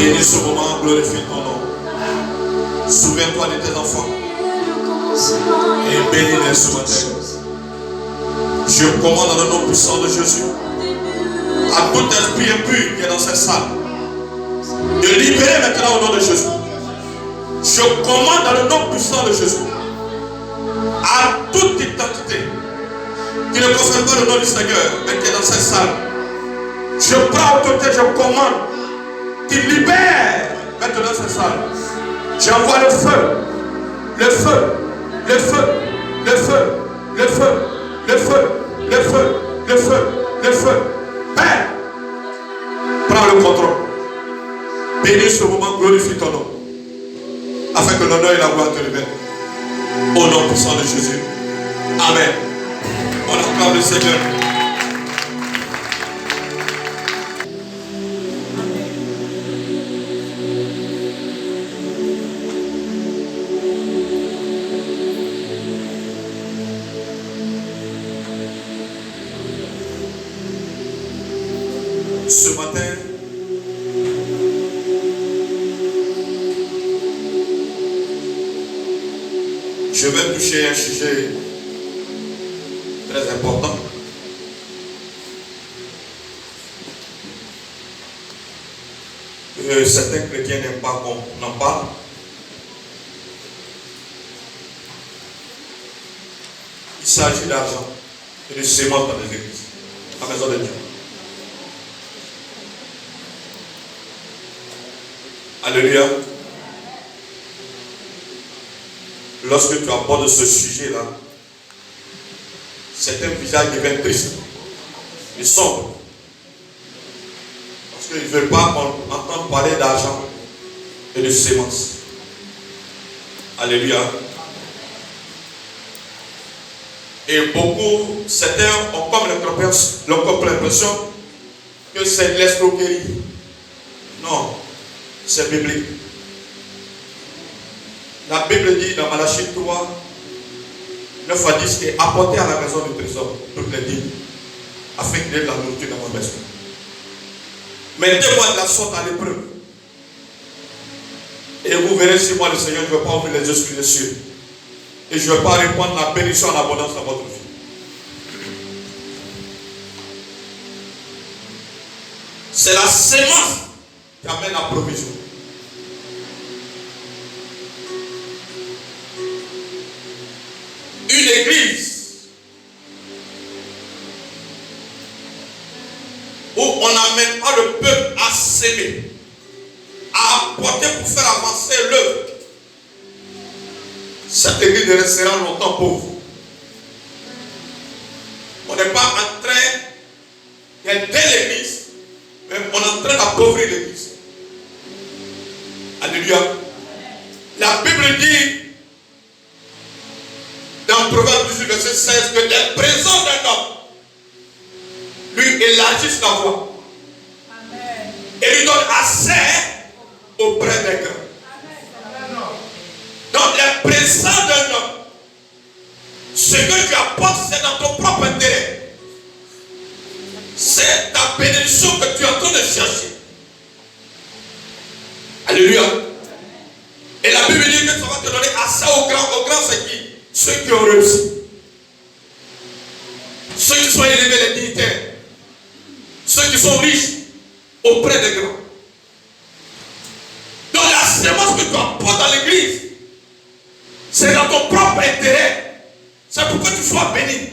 Bénis ce moment, glorifie ton nom. Souviens-toi de tes enfants. Et bénis-les ce matin. Je commande dans le nom puissant de Jésus à tout esprit impur qui est dans cette salle de libérer maintenant au nom de Jésus. Je commande dans le nom puissant de Jésus à toute identité qui ne confère pas le nom du Seigneur, mais qui est dans cette salle. Je prends autorité, je commande qu'il libère maintenant cette salle. J'envoie le feu, le feu, le feu, le feu, le feu, le feu, le feu, le feu, le feu. Père, prends le contrôle. Bénis ce moment, glorifie ton nom, afin que l'honneur et la gloire te révèlent. Au nom puissant de Jésus. Amen. On acclame le Seigneur. Ce matin, je vais toucher un sujet très important. Certains chrétiens n'aiment pas qu'on en parle. Il s'agit d'argent et de sémence dans les églises, à la maison de Dieu. Alléluia. Lorsque tu abordes ce sujet-là, certains visages deviennent tristes et sombres. Parce qu'ils ne veulent pas entendre parler d'argent et de sémence. Alléluia. Et beaucoup, certains ont comme l'impression que c'est de l'escroquerie. Non, c'est biblique. La Bible dit dans Malachie 3, 9 à 10, que apportez à la maison du trésor toutes les dîmes, afin qu'il y ait de la nourriture dans ma maison. Mettez-moi de la sorte à l'épreuve. Et vous verrez si moi le Seigneur ne veut pas ouvrir les yeux sur les cieux. Et je ne vais pas répandre la bénédiction en abondance dans votre vie. C'est la sémence qui amène la provision. Une église où on n'amène pas le peuple à s'aimer, à apporter pour faire avancer l'œuvre, cette église restera longtemps pauvre. On n'est pas en train d'aider l'église, mais on est en train d'appauvrir l'église. Alléluia. La Bible dit dans Proverbe 18, verset 16, que les présents d'un homme lui élargissent la voie. Amen. Et lui donnent assez auprès des grands. Donc les présents d'un homme, ce que tu apportes, c'est dans ton propre intérêt. C'est ta bénédiction que tu es en train de chercher. Alléluia. Et la Bible dit que ça va te donner assez aux grands. Aux grands, c'est qui? Ceux qui ont réussi. Ceux qui sont élevés, les dignitaires. Ceux qui sont riches auprès des grands. Donc la sémence que tu apportes dans l'église, c'est dans ton propre intérêt. C'est pour que tu sois béni.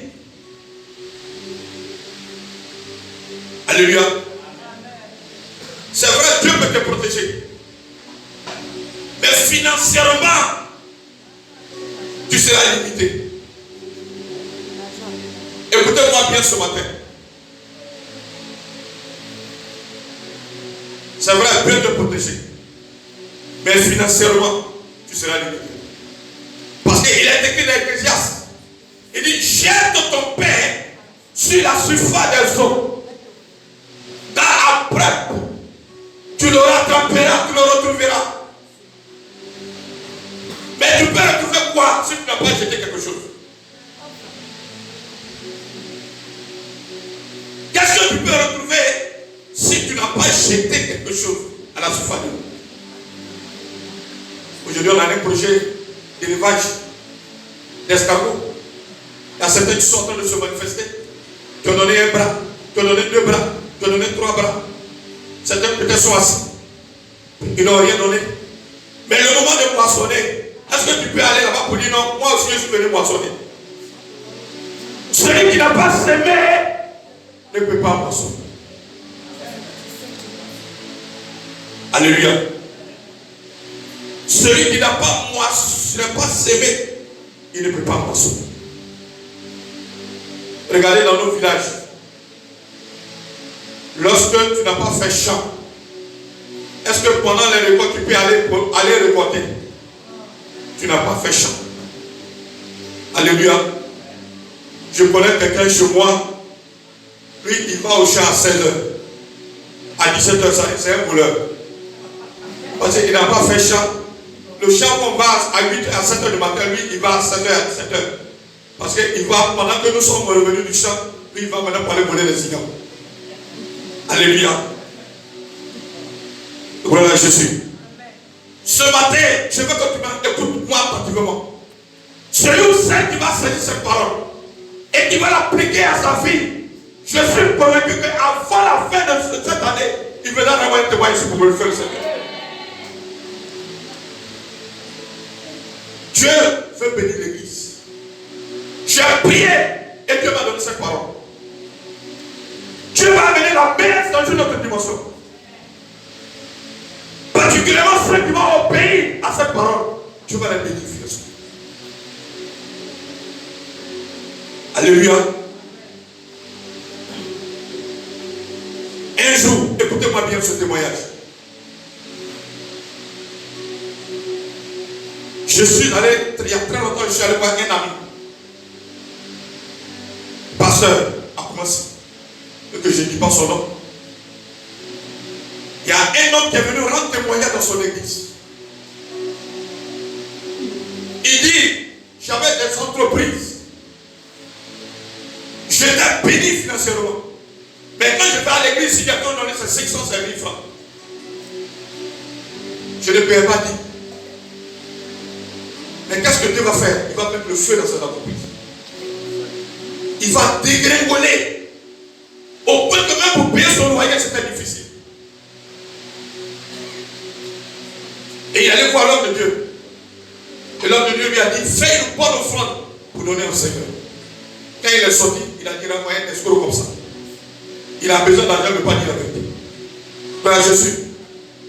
Alléluia. C'est vrai, Dieu peut te protéger. Mais financièrement, tu seras limité. Écoutez-moi bien ce matin. C'est vrai, Dieu te protéger. Mais financièrement, tu seras limité. Parce qu'il est écrit dans l'Ecclésiaste. Il dit, jette ton pain sur la surface des eaux. Car après, tu l'auras trempé, tu le retrouveras. Mais tu peux retrouver quoi si tu n'as pas jeté quelque chose? Qu'est-ce que tu peux retrouver si tu n'as pas jeté quelque chose? à la surface de l'eau. Aujourd'hui, on a un projet d'élevage d'escargots. Il y a certains qui sont en train de se manifester, qui ont donné un bras, qui ont donné 2 bras, qui ont donné 3 bras. Certains peut-être sont assis. Ils n'ont rien donné. Mais le moment de moissonner, est-ce que tu peux aller là-bas pour dire non, moi aussi je suis venu moissonner? Celui qui n'a pas semé ne peut pas moissonner. Alléluia. Celui qui n'a pas semé, il ne peut pas moissonner. Regardez dans nos villages. Lorsque tu n'as pas fait champ, est-ce que pendant les récoltes, tu peux aller récolter? Tu n'as pas fait champ. Alléluia. Je connais quelqu'un chez moi. Lui, il va au champ à 16h. À 17h, c'est un voleur. Parce qu'il n'a pas fait champ. Le champ qu'on va à 8 à 7h du matin, lui, il va à 7h à 17h. Parce qu'il va, pendant que nous sommes revenus du champ, lui, il va maintenant pour aller voler les cigares. Alléluia. Voilà Jésus. Ce matin, je veux que tu m'écoutes moi particulièrement. Celui ou celle qui va saisir cette parole et qui va l'appliquer à sa vie, je suis convaincu qu'avant la fin de cette année, il va avoir un témoin ici pour le faire, Seigneur. Dieu veut bénir l'église. J'ai prié et Dieu m'a donné cette parole. Dieu va amener la bénédiction dans une autre dimension. Particulièrement ceux qui vont obéir à cette parole, Dieu va les bénir. Alléluia. Un jour, écoutez-moi bien ce témoignage. Je suis allé, il y a très longtemps, je suis allé voir un ami. Pasteur, à commencer. Que je ne dis pas son nom. Il y a un homme qui est venu rendre témoignage dans son église. Il dit, j'avais des entreprises. J'étais béni financièrement. Mais quand je vais à l'église, si quelqu'un donné ses 605 000 francs, je ne peux pas dire. Mais qu'est-ce que Dieu va faire? Il va mettre le feu dans cette entreprise. Il va dégringoler. Au point que même pour payer son loyer, c'était difficile. Et il allait voir l'homme de Dieu. Et l'homme de Dieu lui a dit, fais une bonne offrande pour donner au Seigneur. Quand il est sorti, il a dit, renvoyer un escroc comme ça. Il a besoin d'argent, il ne peut pas dire la vérité. Voilà Jésus.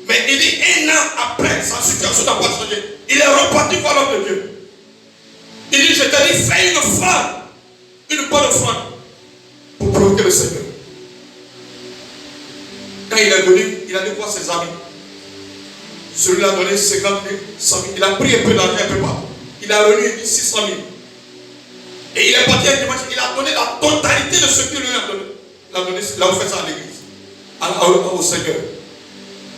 Mais il dit, un an après, sa situation n'a pas changé. Il est reparti voir l'homme de Dieu. Il dit, je t'ai dit, fais une offrande. Une bonne offrande. Pour provoquer le Seigneur. Quand il est venu, il a dû voir ses amis. Celui-là a donné 50 000, 100 000. Il a pris un peu d'argent, un peu pas. Il a revenu 600 000. Et il est parti un dimanche. Il a donné la totalité de ce qu'il lui a donné. Il a offert ça à l'église, au Seigneur.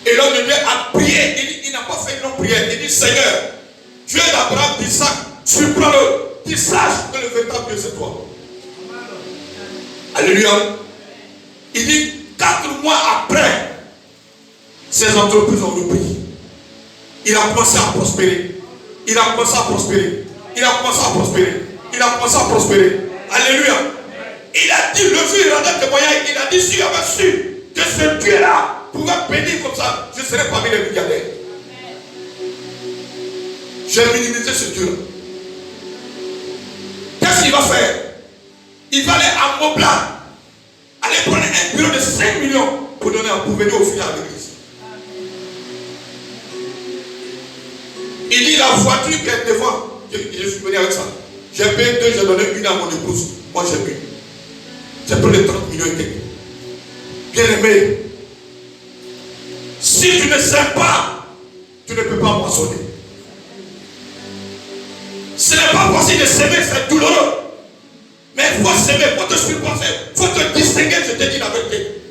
Et l'homme de Dieu a prié. Il n'a pas fait une longue prière. Il dit, Seigneur, Dieu d'Abraham, d'Isaac, surprends-le. Qu'il sache que le véritable Dieu c'est toi. Alléluia. Il dit, 4 mois après, ces entreprises ont repris. Il a commencé à prospérer. Il a commencé à prospérer. Il a commencé à prospérer. Il a commencé à prospérer. Alléluia. Il a dit, le jour il rendait témoignage, il a dit, si j'avais su que ce Dieu-là pouvait bénir comme ça, je serais parmi les milliardaires. J'ai minimisé ce Dieu-là. Qu'est-ce qu'il va faire? Il va aller à Moblan, aller prendre un bureau de 5 millions pour venir au final à l'église. Il dit la voiture qui est devant, je suis venu avec ça. J'ai payé 2, j'ai donné une à mon épouse. Moi j'ai payé. J'ai pris les 30 millions et quelques. Bien aimé, si tu ne sais pas, tu ne peux pas moissonner. Ce n'est pas facile de s'aimer, c'est douloureux. Mais il faut s'aimer, il faut te supporter, il faut te distinguer, je te dis la vérité.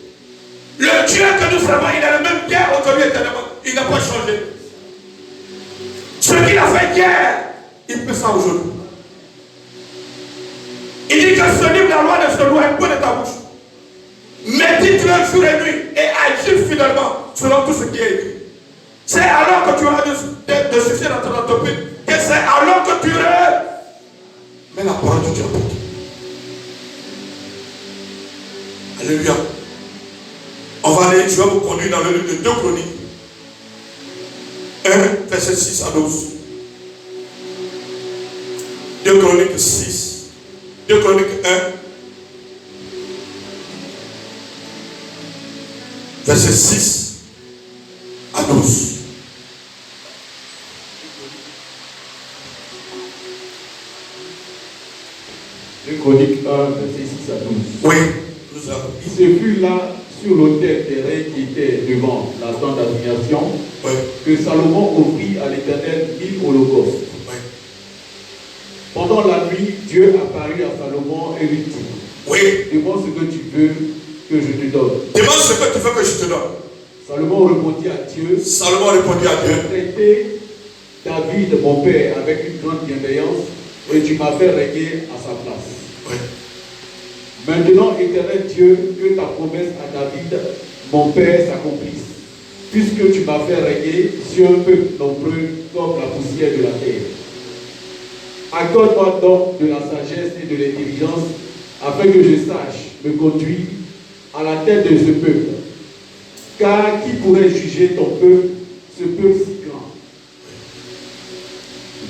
Le Dieu que nous servons, il est le même hier, aujourd'hui, éternellement. Il n'a pas changé. Ce qu'il a fait hier, il fait ça aujourd'hui. Il dit que ce livre, la loi ne se loin point de ta bouche. Médite-le jour et nuit et agis fidèlement. selon tout ce qui est écrit. C'est alors que tu auras de succès dans ton entreprise, que c'est alors que tu auras. Mais la parole de Dieu apporte. Alléluia. On va aller, je vais vous conduire dans le livre de 2 Chroniques. 1, verset 6 à 12. 2 Chroniques 6. 2 Chroniques 1. Verset 6 à 12. Chronique 1, verset 6 à 12. Oui. Il se fut là sur l'autel terrain qui était devant la tente d'assignation, oui, que Salomon offrit à l'Éternel 1000 holocaustes. Oui. Pendant la nuit, Dieu apparut à Salomon et lui dit, oui, demande ce que tu veux que je te donne. Demande ce que tu veux que je te donne. Salomon répondit à Dieu. Salomon répondit à Dieu. Traité David, mon père, avec une grande bienveillance, et tu m'as fait régner à sa place. Oui. Maintenant, éternel Dieu, que ta promesse à David, mon père, s'accomplisse, puisque tu m'as fait régner sur un peuple nombreux comme la poussière de la terre. Accorde-moi donc de la sagesse et de l'intelligence, afin que je sache me conduire à la tête de ce peuple. Car qui pourrait juger ton peuple, ce peuple si grand?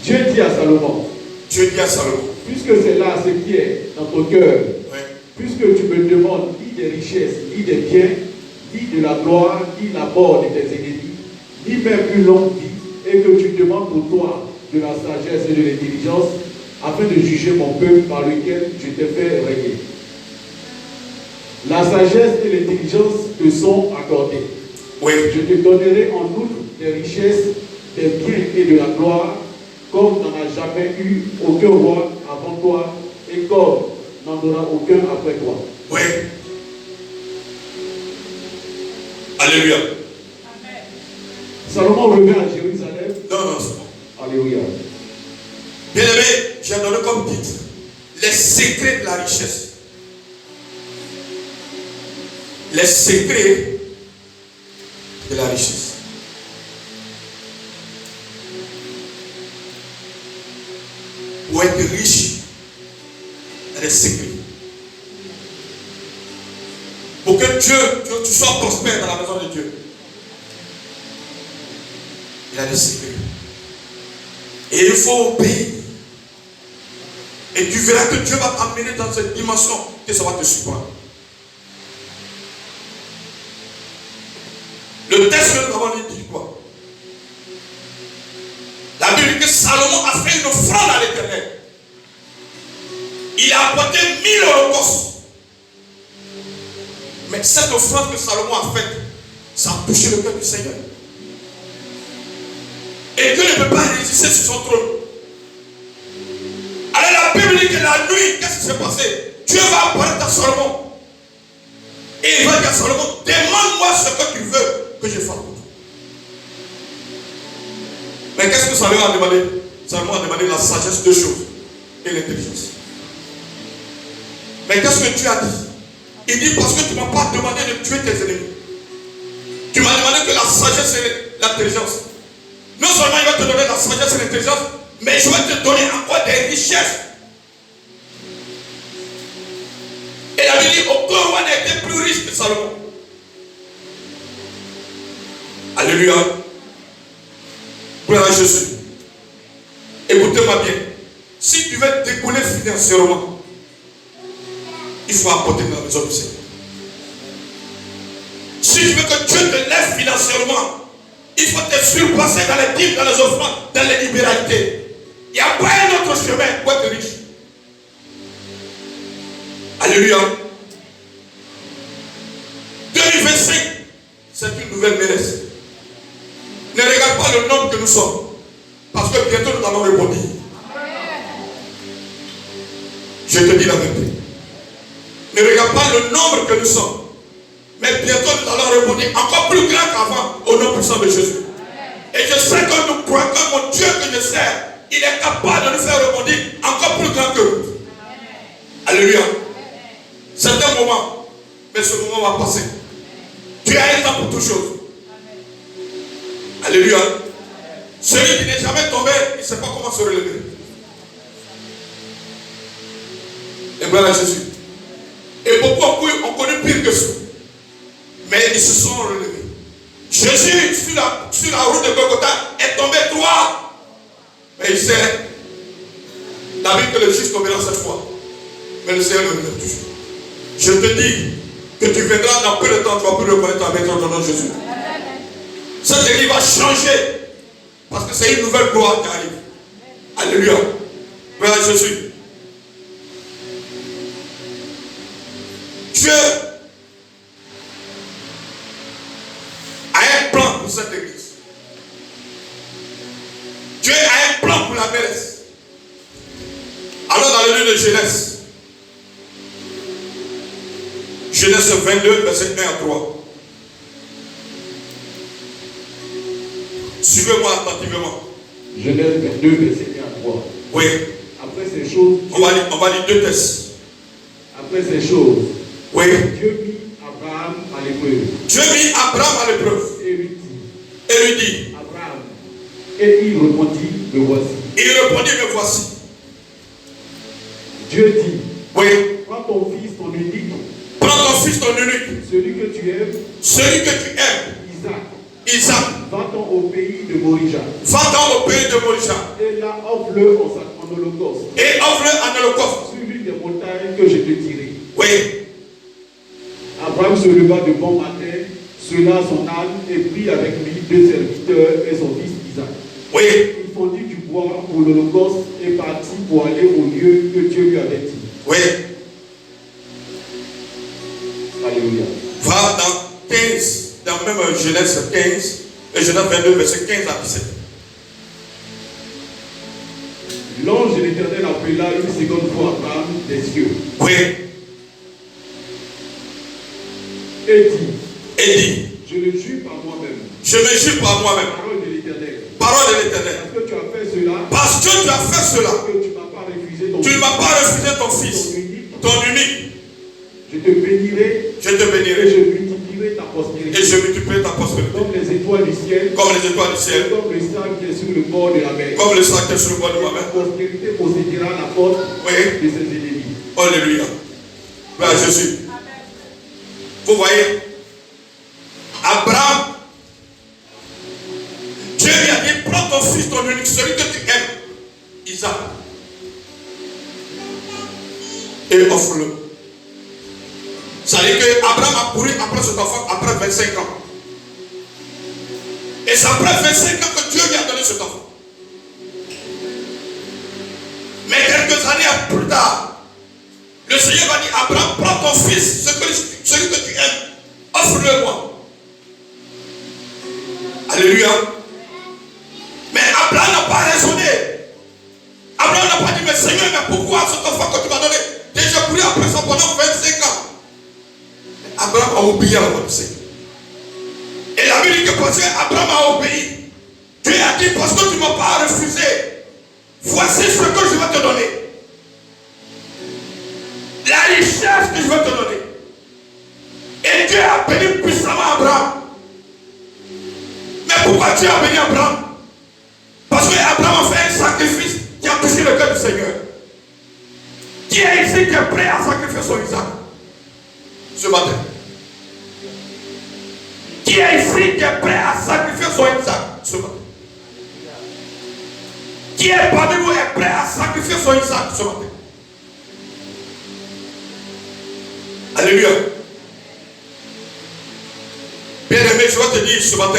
Dieu dit à Salomon, puisque c'est là ce qui est dans ton cœur, oui, puisque tu me demandes ni des richesses, ni des biens, ni de la gloire, ni la mort de tes ennemis, ni même une longue vie, et que tu demandes pour toi de la sagesse et de l'intelligence, afin de juger mon peuple par lequel je t'ai fait régner. La sagesse et l'intelligence te sont accordées. Oui. Je te donnerai en outre des richesses, des biens et de la gloire, comme n'en a jamais eu aucun roi avant toi, et comme n'en aura aucun après toi. Oui. Alléluia. Amen. Salomon revient à Jérusalem. Non, c'est bon. Alléluia. Bien aimé, j'ai donné comme titre les secrets de la richesse. Les secrets de la richesse. Pour être riche, il y a des secrets. Pour que tu sois prospère dans la maison de Dieu, il y a des secrets. Et il faut obéir. Et tu verras que Dieu va t'amener dans cette dimension que ça va te surprendre. Le texte que nous avons dit quoi? La Bible dit que Salomon a fait une offrande à l'Éternel. Il a apporté 1000 holocaustes. Mais cette offrande que Salomon a faite, ça a touché le cœur du Seigneur. Et Dieu ne peut pas résister sur son trône. Alors la Bible dit que la nuit, qu'est-ce qui s'est passé? Dieu va apparaître à Salomon. Et il va dire à Salomon, demande-moi ce que tu veux que je fasse pour toi. Mais qu'est-ce que Salomon a demandé? Salomon a demandé la sagesse de choses et l'intelligence. Mais qu'est-ce que Dieu a dit? Il dit parce que tu ne m'as pas demandé de tuer tes ennemis. Tu m'as demandé que la sagesse et l'intelligence. Non seulement il va te donner la sagesse et l'intelligence, mais je vais te donner encore des richesses. Et la Bible dit, aucun roi n'a été plus riche que Salomon. Alléluia. Gloire à Jésus. Écoutez-moi bien. Si tu veux décoller financièrement, il faut apporter dans la maison du Seigneur. Si tu veux que Dieu te lève financièrement, il faut te surpasser dans les dîmes, dans les offrandes, dans les libéralités. Il n'y a pas un autre chemin pour être riche. Alléluia. 2025, c'est une nouvelle menace. Ne regarde pas le nombre que nous sommes. Parce que bientôt nous allons rebondir. Je te dis la vérité. Ne regarde pas le nombre que nous sommes. Mais bientôt nous allons rebondir encore plus grand qu'avant au nom puissant de Jésus. Et je sais que nous croyons que mon Dieu que je sers, il est capable de nous faire rebondir encore plus grand que nous. Alléluia. C'est un moment, mais ce moment va passer. Tu as un temps pour toutes choses. Alléluia. Celui qui n'est jamais tombé, il ne sait pas comment se relever. Et voilà Jésus. Et beaucoup ont connu pire que ça. Mais ils se sont relevés. Jésus, sur la route de Golgotha, est tombé 3. Mais il sait, la Bible que le juste tombera cette fois. Mais le Seigneur le relève toujours. Je te dis que tu viendras dans peu de temps, tu vas plus reconnaître avec ton nom de Jésus. Cette église va changer. Parce que c'est une nouvelle gloire qui arrive. Alléluia. Gloire à Jésus. Dieu a un plan pour cette église. Dieu a un plan pour la mairesse. Alors dans le livre de Genèse, Genèse 22, verset 1 à 3. Suivez-moi attentivement. Genèse 22, verset 1 à 3. Oui. Après ces choses, on va lire 2 textes. Après ces choses, oui. Dieu mit Abraham à l'épreuve. Dieu mit Abraham à l'épreuve. Et lui dit, Abraham. Et il répondit, me voici. Il répondit, me voici. Dieu dit, oui. Prends ton fils, ton unique. Prends ton fils, ton unique. Celui que tu aimes. Celui que tu aimes. Isaac. Va-t'en au pays de Morija. Va-t'en au pays de Morija. Et là, offre-le en holocauste. Et offre-le en holocauste. Sur l'une des montagnes que je te dirai. Oui. Abraham se leva de bon matin, sella son âne et prit avec lui 2 serviteurs et son fils Isaac. Oui. Il fondit du bois pour l'holocauste et partit pour aller au lieu que Dieu lui avait dit. Oui. Alléluia. Va dans 15, dans même Genèse 15, et Genèse 22, verset 15 à 17. L'ange de l'Éternel appela une seconde fois Abraham des cieux. Oui. Et dit, je le jure par moi-même. Je me jure par moi-même. Parole de l'Éternel. Parole de l'Éternel. Parce que tu as fait cela. Parce que tu as fait cela. Que tu ne m'as pas refusé ton tu fils. ne m'as pas refusé ton fils. Ton unique. Je te bénirai. Je te bénirai. Et je multiplierai ta postérité. Et je multiplierai ta postérité. Comme les étoiles du ciel. Comme les étoiles du ciel. Comme le sang qui est sur le bord de la mer. Comme le sang qui est sur le bord de la mer. Ta postérité possédera la porte de ses ennemis. Alléluia. Gloire à Jésus. Vous voyez, Abraham, Dieu lui a dit, prends ton fils, ton unique, celui que tu aimes, Isaac, et offre-le. Ça veut dire qu'Abraham a couru après cet enfant après 25 ans. Et c'est après 25 ans que Dieu lui a donné cet enfant. Mais quelques années plus tard, le Seigneur va dire, Abraham, prends ton fils, celui que tu aimes, offre-le-moi. Alléluia. Mais Abraham n'a pas raisonné. Abraham n'a pas dit, mais Seigneur, mais pourquoi cet enfant que tu m'as donné? Déjà couru après ça pendant 25 ans. Abraham a oublié la voix du Seigneur. Et la Bible dit que parce qu'Abraham a obéi, Dieu a dit, parce que tu ne m'as pas refusé, voici ce que je vais te donner. La richesse que je vais te donner. Et Dieu a béni puissamment Abraham. Mais pourquoi Dieu a béni Abraham? Parce qu'Abraham a fait un sacrifice qui a touché le cœur du Seigneur. Qui est ici qui est prêt à sacrifier son Isaac ce matin? Qui est ici qui est prêt à sacrifier son Isaac ce matin? Qui est parmi vous est prêt à sacrifier son Isaac ce matin? Alléluia. Bien aimé, je vais te dire ce matin,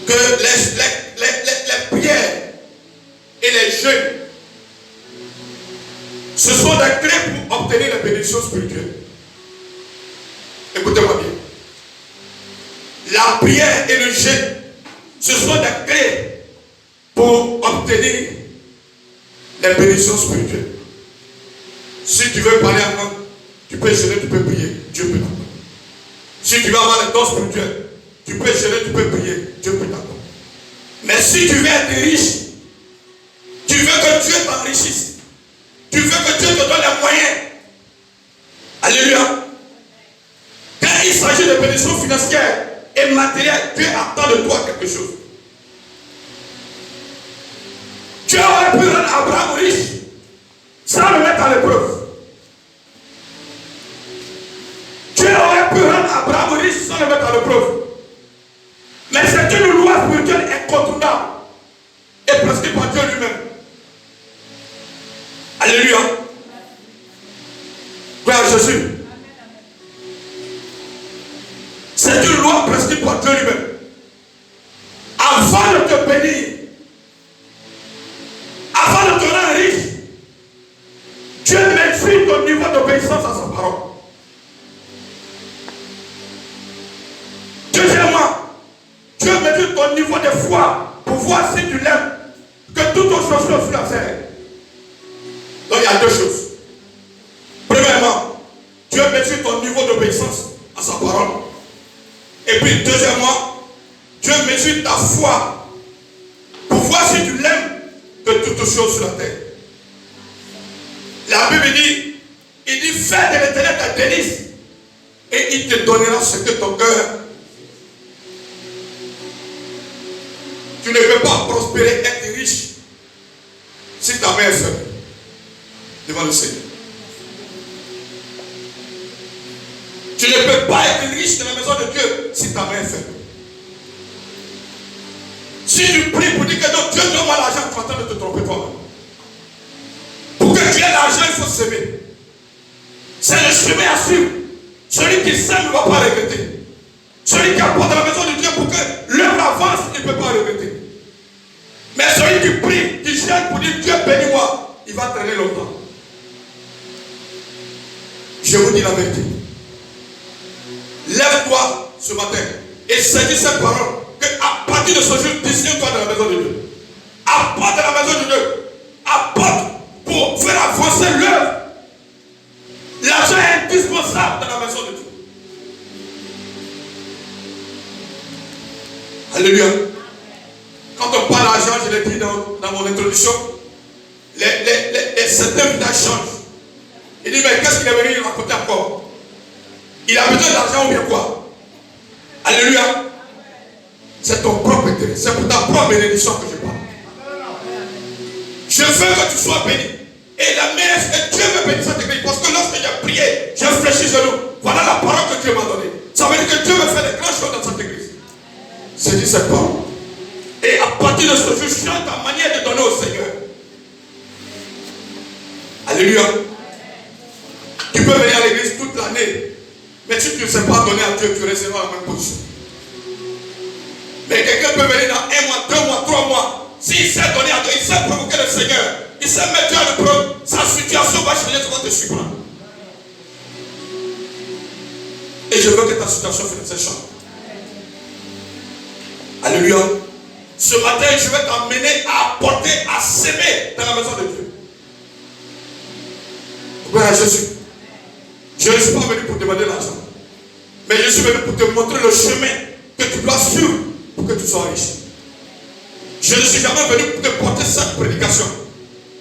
que les prières et les jeûnes, ce sont des clés pour obtenir la bénédiction spirituelle. Écoutez-moi bien. La prière et le jeûne, ce sont des clés pour obtenir la bénédiction spirituelle. Si tu veux parler en langue, tu peux jeûner, tu peux prier, Dieu peut t'entendre. Si tu veux avoir les dons spirituels, tu peux jeûner, tu peux prier, Dieu peut t'entendre. Mais si tu veux être riche, tu veux que Dieu t'enrichisse, tu veux que Dieu te donne les moyens, financière et matérielle, Dieu attend de toi quelque chose. Dieu aurait pu rendre Abraham riche sans le mettre à l'épreuve. Dieu aurait pu rendre Abraham riche sans le mettre à l'épreuve. Mais c'est une loi spirituelle incontournable et prescrite par Dieu lui-même. Alléluia. Gloire à Jésus. C'est une loi prescrite par Dieu lui-même. Avant de te bénir, avant de te rendre riche, Dieu maîtrise ton niveau d'obéissance à sa parole. Deuxièmement, Dieu maîtrise ton niveau de foi pour voir si tu l'aimes, que toutes autres choses sont sur la terre. Donc il y a deux choses. Premièrement, Dieu maîtrise ton niveau d'obéissance à sa parole. Et puis deuxièmement, Dieu maîtrise ta foi pour voir si tu l'aimes de toutes choses sur la terre. La Bible dit, il dit, fais de l'Éternel ta délice et il te donnera ce que ton cœur. Tu ne peux pas prospérer, être riche si ta main est faible devant le Seigneur. Tu ne peux pas être riche dans la maison de Dieu si ta main est faible. Si tu pries pour dire que non, Dieu donne-moi l'argent, tu es en train de te tromper toi-même. Pour que tu aies l'argent, il faut s'aimer. C'est le chemin à suivre. Celui qui sème ne va pas regretter. Celui qui apporte dans la maison de Dieu pour que l'œuvre avance, il ne peut pas regretter. Mais celui qui prie, qui cherche pour dire Dieu bénis-moi, il va traîner longtemps. Je vous dis la vérité. Lève-toi ce matin et saisis cette parole. À partir de ce jour, décide-toi dans la maison de Dieu. Apporte dans la maison de Dieu. Apporte pour faire avancer l'œuvre. L'argent est indispensable dans la maison de Dieu. Alléluia. Quand on parle d'argent, je l'ai dit dans mon introduction, certains visages changent. Il dit, mais qu'est-ce qu'il est venu raconter encore? Il a besoin d'argent ou bien quoi? Alléluia. C'est ton propre intérêt. C'est pour ta propre bénédiction que je parle. Je veux que tu sois béni. Et la meilleure, c'est que Dieu me bénisse cette église. Parce que lorsque j'ai prié, j'ai fléchi sur nous. Voilà la parole que Dieu m'a donnée. Ça veut dire que Dieu veut faire des grandes choses dans cette église. C'est dit cette parole. Et à partir de ce jour, change ta manière de donner au Seigneur. Alléluia. Tu peux venir à l'église toute l'année. Mais si tu ne sais pas donner à Dieu, tu resteras dans la même position. Mais quelqu'un peut venir dans 1 mois, 2 mois, 3 mois. S'il sait donner à Dieu, il sait provoquer le Seigneur. Il sait mettre Dieu à l'épreuve. Sa situation va changer, tu vas te surprendre. Et je veux que ta situation financière change. Alléluia. Ce matin, je vais t'emmener à apporter, à s'aimer dans la maison de Dieu. Gloire à Jésus. Je ne suis pas venu pour te demander l'argent. Mais je suis venu pour te montrer le chemin que tu dois suivre pour que tu sois riche. Je ne suis jamais venu pour te porter cette prédication.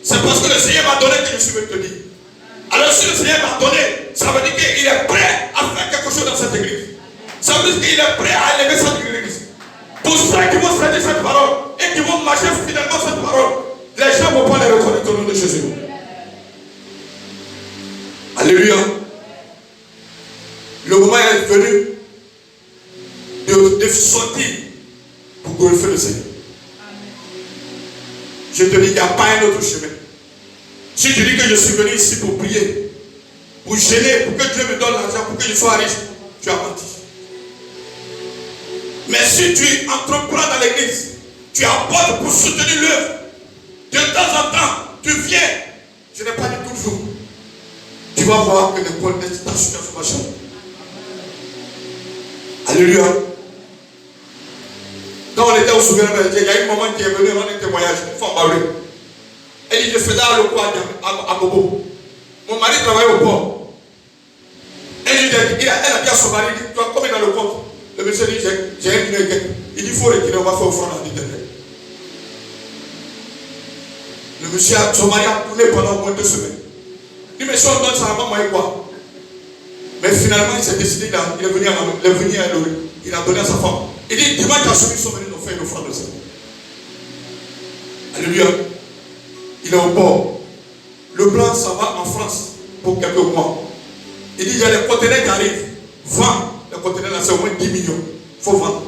C'est parce que le Seigneur m'a donné que je suis venu te dire. Alors si le Seigneur m'a donné, ça veut dire qu'il est prêt à faire quelque chose dans cette église. Ça veut dire qu'il est prêt à élever cette église. Pour ceux qui vont traiter cette parole et qui vont marcher fidèlement cette parole, les gens ne vont pas les reconnaître au nom de Jésus. Alléluia. Le moment est venu de sortir pour glorifier le Seigneur. Je te dis qu'il n'y a pas un autre chemin. Si tu dis que je suis venu ici pour prier, pour gêner, pour que Dieu me donne l'argent, pour que je sois riche, tu as menti. Mais si tu entreprends dans l'église, tu apportes pour soutenir l'œuvre, de temps en temps, tu viens, je n'ai pas dit toujours, tu vas voir que ta situation va changer. Alléluia. Quand on était au souvenir, il y a une maman qui est venue rendre un témoignage, une femme barrée. Elle dit, je faisais à l'eau à Bobo. Mon mari travaillait au port. Elle a dit à son mari, tu as combien dans le compte? Le monsieur dit, j'ai un million. Il dit, il faut retirer, on va faire offrande à l'Éternel. Le monsieur, son mari a tourné pendant au moins 2 semaines. Il dit, mais si on donne ça, on va quoi? Mais Mais finalement, il s'est décidé, il est venu à Loré. Il a donné à sa femme. Il dit, dimanche à celui, ils sont venus nous faire une offrande de ça. Alléluia. Il est au port. Le blanc s'en va en France pour quelques mois. Il dit, il y a les conteneurs qui arrivent. Vends. Les conteneurs là, c'est au moins 10 millions. Il faut vendre.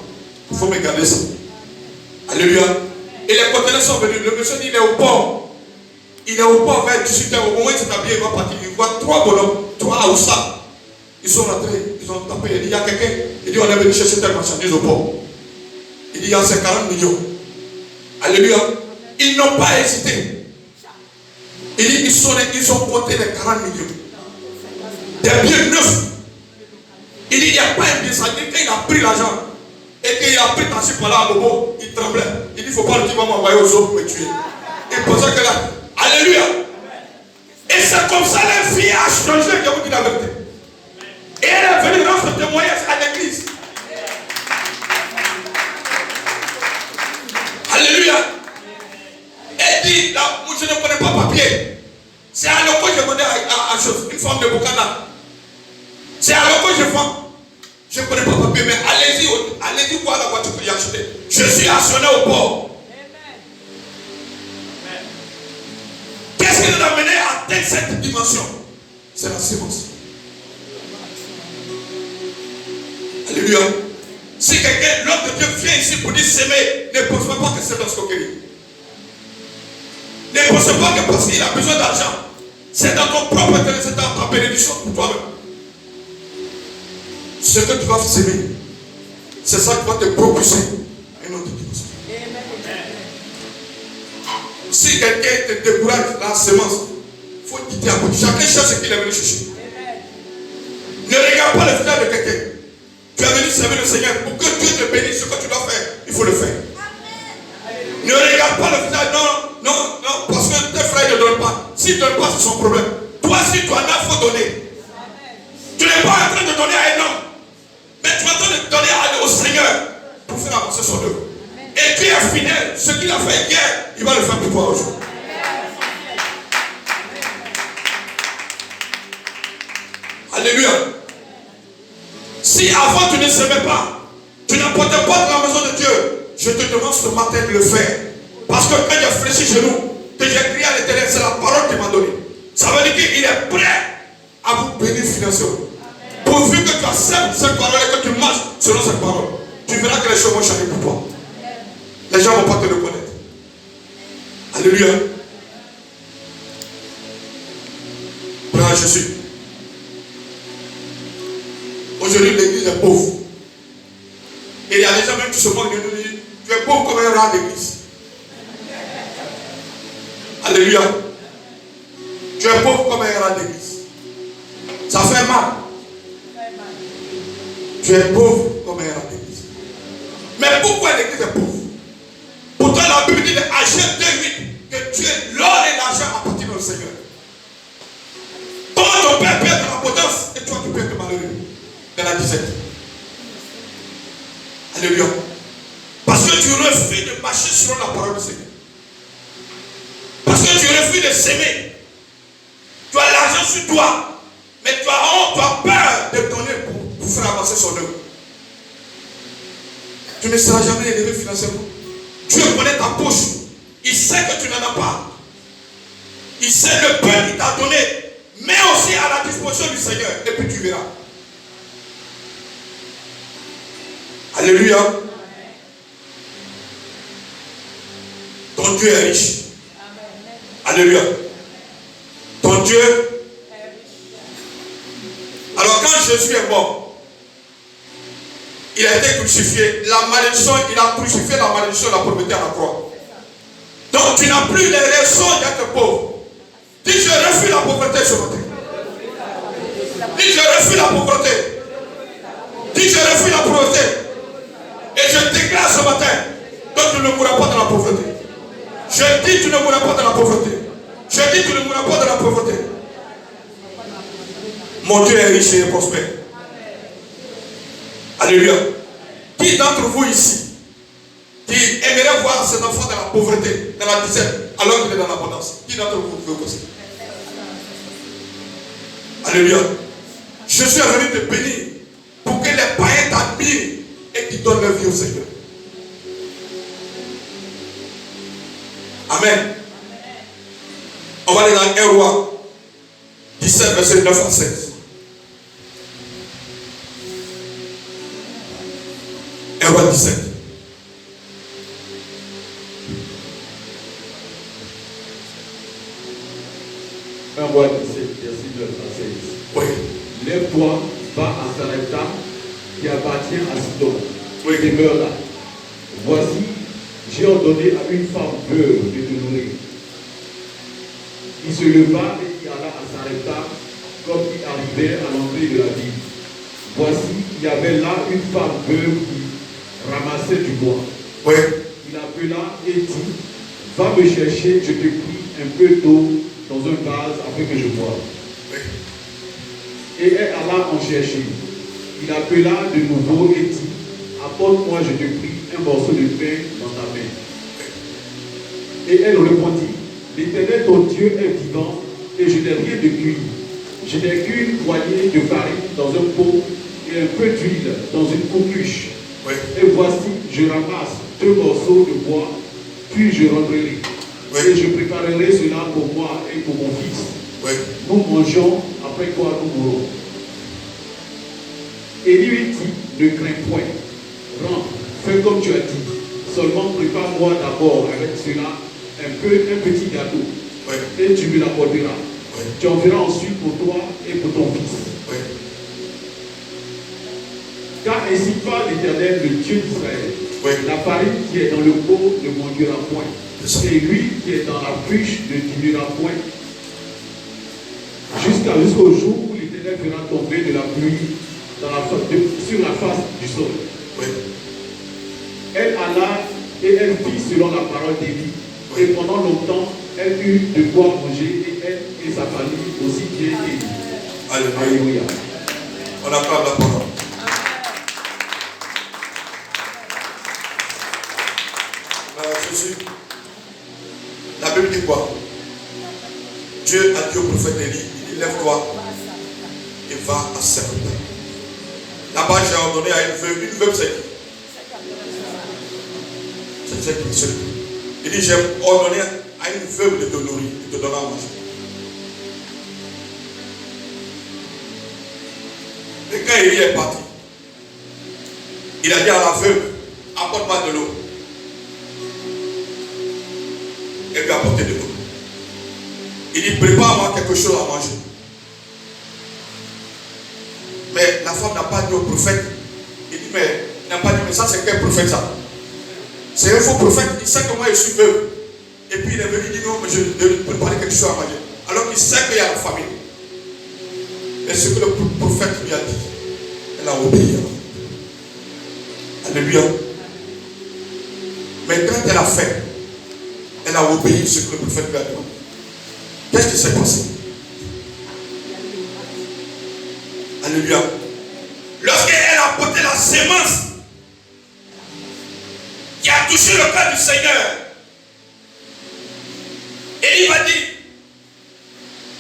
Il faut me garder ça. Alléluia. Et les conteneurs sont venus. Le monsieur dit, il est au port. Il est au port vers 18h. Au moment où il s'est habillé, il va partir. Il voit 3 bonhommes, 3 Aoussa. Ils sont rentrés, ils ont tapé. Il dit, il y a quelqu'un. Il dit, on est venu chercher telle marchandise au port. Il dit, il y a ces 40 millions. Alléluia. Ils n'ont pas hésité. Il dit, ils ont compté les 40 millions. Des billets neufs. Il dit, il n'y a pas un bien. Ça dit qu'il a pris l'argent. Et qu'il a pris Tansi par là à Bobo, il tremblait. Il dit, il ne faut pas le dire, il va m'envoyer aux autres pour me tuer. Il pensait que là, alléluia. Et c'est comme ça la fille a changé, je vous dis la vérité. Et elle est venue rendre ce témoignage à l'église. Alléluia. Elle dit, là, je ne connais pas papier. C'est à l'eau que je demandais à une femme de Bukana. C'est à l'eau que je vends. Je ne connais pas papier, mais allez-y voir la voiture que j'ai achetée. Je suis assuré au port. Qu'est-ce qui nous a mené à atteindre cette dimension? C'est la sémence. Alléluia. Si quelqu'un, l'homme de Dieu vient ici pour dire s'aimer, ne pense pas que c'est dans ce coquillerie. Ne pense pas que parce qu'il a besoin d'argent, c'est dans ton propre intérêt, c'est dans ta bénédiction pour toi-même. Ce que tu vas s'aimer, c'est ça qui va te propulser à une autre dimension. Si quelqu'un te décourage la sémence, il faut quitter à côté. Chacun cherche ce qu'il est venu chercher. Ne regarde pas le visage de quelqu'un. Tu es venu servir le Seigneur. Pour que Dieu te bénisse, ce que tu dois faire, il faut le faire. Ne regarde pas le visage. Non, parce que tes frères ne donnent pas. S'ils ne donnent pas, c'est son problème. Toi, si tu en as, il faut donner. Tu n'es pas en train de donner à un homme, mais tu es en train de donner au Seigneur pour faire avancer son œuvre. Et Dieu est fidèle. Ce qu'il a fait hier, il va le faire pour toi aujourd'hui. Alléluia. Si avant tu ne s'aimais pas, tu n'apportais pas de la maison de Dieu, je te demande ce matin de le faire. Parce que quand j'ai fléchi chez nous, que j'ai crié à l'Éternel, c'est la parole qu'il m'a donnée. Ça veut dire qu'il est prêt à vous bénir financièrement. Pourvu que tu acceptes cette parole et que tu marches selon cette parole, tu verras que les choses vont changer pour toi. Les gens ne vont pas te reconnaître. Alléluia. Frère Jésus. Aujourd'hui, l'église est pauvre. Et il y a des gens même qui se moquent de nous disent, tu es pauvre comme un rat d'église. Alléluia. Tu es pauvre comme un rat d'église. Ça fait mal. Tu es pauvre comme un rat d'église. Mais pourquoi l'église est pauvre? Pourtant la Bible dit dans Agène 2:8 que tu es l'or et l'argent appartiennent au Seigneur. Comment ton père perd de la potence et toi tu perds de malheureux dans la disette? Alléluia. Parce que tu refuses de marcher selon la parole du Seigneur. Parce que tu refuses de s'aimer. Tu as l'argent sur toi, mais tu as honte, tu as peur de donner pour faire avancer son œuvre. Tu ne seras jamais élevé financièrement. Dieu connaît ta poche. Il sait que tu n'en as pas. Il sait le peu qu'il t'a donné. Mets aussi à la disposition du Seigneur. Et puis tu verras. Alléluia. Ton Dieu est riche. Alléluia. Ton Dieu est riche. Alors quand Jésus est mort, il a été crucifié. La malédiction, il a crucifié la malédiction, la promettait à la croix. Donc tu n'as plus les raisons d'être pauvre. Dis je refuse la pauvreté ce matin. Dis je refuse la pauvreté. Dis je refuse la pauvreté. Et je déclare ce matin, donc tu ne mourras pas dans la pauvreté. Je dis tu ne mourras pas dans la pauvreté. Je dis tu ne mourras pas dans la pauvreté. Mon Dieu est riche et prospère. Alléluia. Qui d'entre vous ici qui aimerait voir ses enfants dans la pauvreté, dans la disette, alors qu'il est dans l'abondance? Qui d'entre vous veut aussi? Alléluia. Je Jésus est venu te bénir pour que les païens t'admirent et qu'ils donnent leur vie au Seigneur. Amen. On va aller dans 1 Roi 17, verset 9 à 16. 1 Roi 17. Un roi 17, verset 9 à 16. Oui. Lève-toi, va à Sarepta, qui appartient à Sidon. Oui. Demeure là. Voici, j'ai ordonné à une femme veuve de te nourrir. Il se leva et il alla à Sarepta, comme il arrivait à l'entrée de la ville. Voici, il y avait là une femme veuve qui ramassait du bois. Oui. Il appela et dit, va me chercher, je te prie, un peu d'eau dans un vase afin que je boive. Oui. Et elle alla en chercher. Il appela de nouveau et dit, apporte-moi, je te prie, un morceau de pain dans ta main. Et elle répondit, l'Éternel ton Dieu est vivant et je n'ai rien de cuit. Je n'ai qu'une poignée de farine dans un pot et un peu d'huile dans une coqueluche. Oui. Et voici, je ramasse 2 morceaux de bois, puis je rentrerai. Oui. Et je préparerai cela pour moi et pour mon fils. Oui. Nous mangeons, après quoi nous mourrons. Et lui dit, ne crains point, rentre, fais comme tu as dit. Seulement prépare-moi d'abord avec cela un petit gâteau. Oui. Et tu me l'apporteras. Oui. Tu en feras ensuite pour toi et pour ton fils. Oui. Car ainsi parle l'Éternel, le Dieu d'Israël. Oui. La farine qui est dans le pot ne manquera point. C'est ça. Et l'huile qui est dans la cruche ne diminuera point. Jusqu'au jour où l'Éternel fera tomber de la pluie sur la face du sol. Oui. Elle alla et elle fit selon la parole d'Élie. Oui. Et pendant longtemps, elle eut de quoi manger et elle et sa famille aussi bien Élie. Alléluia. Alléluia. On acclame la parole. Jésus, la Bible dit quoi? Dieu a dit au prophète Élie, il dit lève-toi et va à Sarepta. Là-bas, j'ai ordonné à une veuve c'est qui? C'est qui? Il dit, j'ai ordonné à une veuve de te nourrir, de te donner à manger. Et quand Élie est parti, il a dit à la veuve, apporte-moi de l'eau. Elle lui a apporté de l'eau. Il dit, prépare-moi quelque chose à manger. Mais la femme n'a pas dit au prophète. Il dit, mais il n'a pas dit, mais ça c'est quel prophète ça? C'est un faux prophète. Il sait que moi je suis veuve. Et puis il est venu, il dit, non, mais je vais préparer quelque chose à manger. Alors qu'il sait qu'il y a la famille. Mais ce que le prophète lui a dit, elle a obéi. Alléluia. Mais quand elle a fait, elle a obéi ce que le prophète lui a dit. Qu'est-ce qui s'est passé? Alléluia. Lorsqu'elle a porté la sémence qui a touché le cœur du Seigneur, et il m'a dit,